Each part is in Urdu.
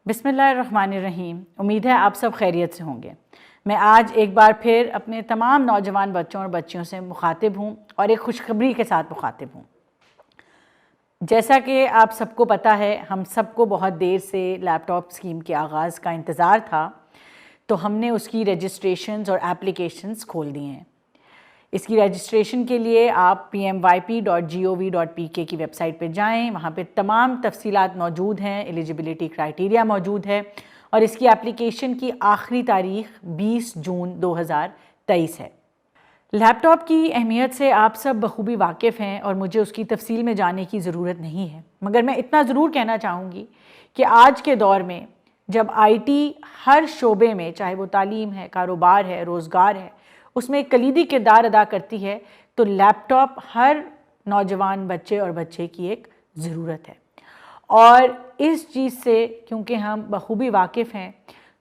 بسم اللہ الرحمن الرحیم۔ امید ہے آپ سب خیریت سے ہوں گے۔ میں آج ایک بار پھر اپنے تمام نوجوان بچوں اور بچیوں سے مخاطب ہوں اور ایک خوشخبری کے ساتھ مخاطب ہوں۔ جیسا کہ آپ سب کو پتہ ہے، ہم سب کو بہت دیر سے لیپ ٹاپ اسکیم کے آغاز کا انتظار تھا، تو ہم نے اس کی رجسٹریشنز اور اپلیکیشنز کھول دی ہیں۔ اس کی رجسٹریشن کے لیے آپ pympy.gov.pk کی ویب سائٹ پہ جائیں، وہاں پہ تمام تفصیلات موجود ہیں، ایلیجیبلٹی کرائیٹیریا موجود ہے، اور اس کی اپلیکیشن کی آخری تاریخ 20 جون 2023 ہے۔ لیپ ٹاپ کی اہمیت سے آپ سب بخوبی واقف ہیں اور مجھے اس کی تفصیل میں جانے کی ضرورت نہیں ہے، مگر میں اتنا ضرور کہنا چاہوں گی کہ آج کے دور میں جب آئی ٹی ہر شعبے میں، چاہے وہ تعلیم ہے، کاروبار ہے، روزگار ہے، اس میں ایک کلیدی کردار ادا کرتی ہے، تو لیپ ٹاپ ہر نوجوان بچے اور بچے کی ایک ضرورت ہے۔ اور اس چیز سے کیونکہ ہم بخوبی واقف ہیں،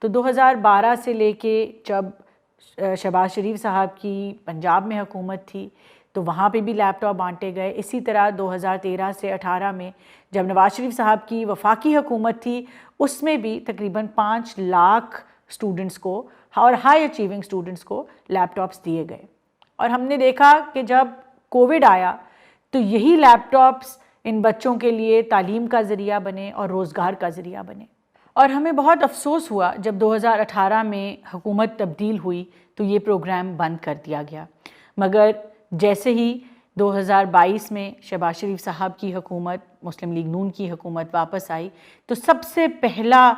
تو 2012 سے لے کے جب شہباز شریف صاحب کی پنجاب میں حکومت تھی تو وہاں پہ بھی لیپ ٹاپ بانٹے گئے۔ اسی طرح 2013 سے 18 میں جب نواز شریف صاحب کی وفاقی حکومت تھی، اس میں بھی تقریباً 5 لاکھ اسٹوڈنٹس کو اور ہائی اچیونگ اسٹوڈنٹس کو لیپ ٹاپس دیے گئے۔ اور ہم نے دیکھا کہ جب کووڈ آیا تو یہی لیپ ٹاپس ان بچوں کے لیے تعلیم کا ذریعہ بنے اور روزگار کا ذریعہ بنے۔ اور ہمیں بہت افسوس ہوا جب 2018 میں حکومت تبدیل ہوئی تو یہ پروگرام بند کر دیا گیا، مگر جیسے ہی 2022 میں شہباز شریف صاحب کی حکومت، مسلم لیگ نون کی حکومت واپس آئی، تو سب سے پہلا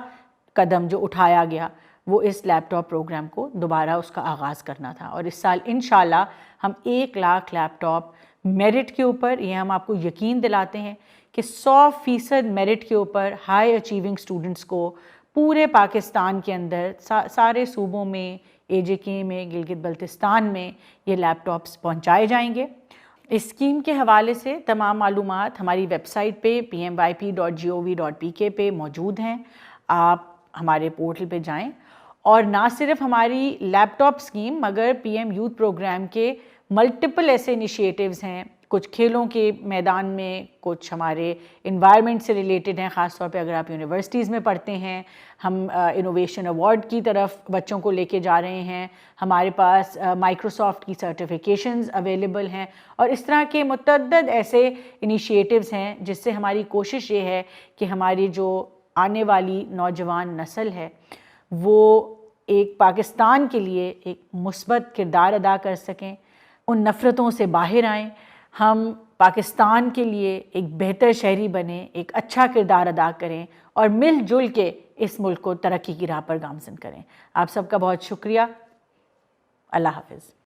قدم جو اٹھایا گیا وہ اس لیپ ٹاپ پروگرام کو دوبارہ اس کا آغاز کرنا تھا۔ اور اس سال انشاءاللہ ہم 1 لاکھ لیپ ٹاپ میرٹ کے اوپر، یہ ہم آپ کو یقین دلاتے ہیں کہ 100% میرٹ کے اوپر ہائی اچیونگ اسٹوڈنٹس کو پورے پاکستان کے اندر سارے صوبوں میں، AJK میں، گلگت بلتستان میں یہ لیپ ٹاپس پہنچائے جائیں گے۔ اس اسکیم کے حوالے سے تمام معلومات ہماری ویب سائٹ پہ pympy.gov.pk پہ موجود ہیں۔ آپ ہمارے پورٹل پہ جائیں اور نہ صرف ہماری لیپ ٹاپ اسکیم مگر PM یوتھ پروگرام کے ملٹیپل ایسے انیشیٹیوز ہیں، کچھ کھیلوں کے میدان میں، کچھ ہمارے انوائرمنٹ سے ریلیٹڈ ہیں، خاص طور پہ اگر آپ یونیورسٹیز میں پڑھتے ہیں۔ ہم انوویشن ایوارڈ کی طرف بچوں کو لے کے جا رہے ہیں، ہمارے پاس مائکروسافٹ کی سرٹیفیکیشنز اویلیبل ہیں، اور اس طرح کے متعدد ایسے انیشیٹیوز ہیں جس سے ہماری کوشش یہ ہے کہ ہماری جو آنے والی نوجوان نسل ہے وہ ایک پاکستان کے لیے ایک مثبت کردار ادا کر سکیں، ان نفرتوں سے باہر آئیں، ہم پاکستان کے لیے ایک بہتر شہری بنیں، ایک اچھا کردار ادا کریں اور مل جل کے اس ملک کو ترقی کی راہ پر گامزن کریں۔ آپ سب کا بہت شکریہ۔ اللہ حافظ۔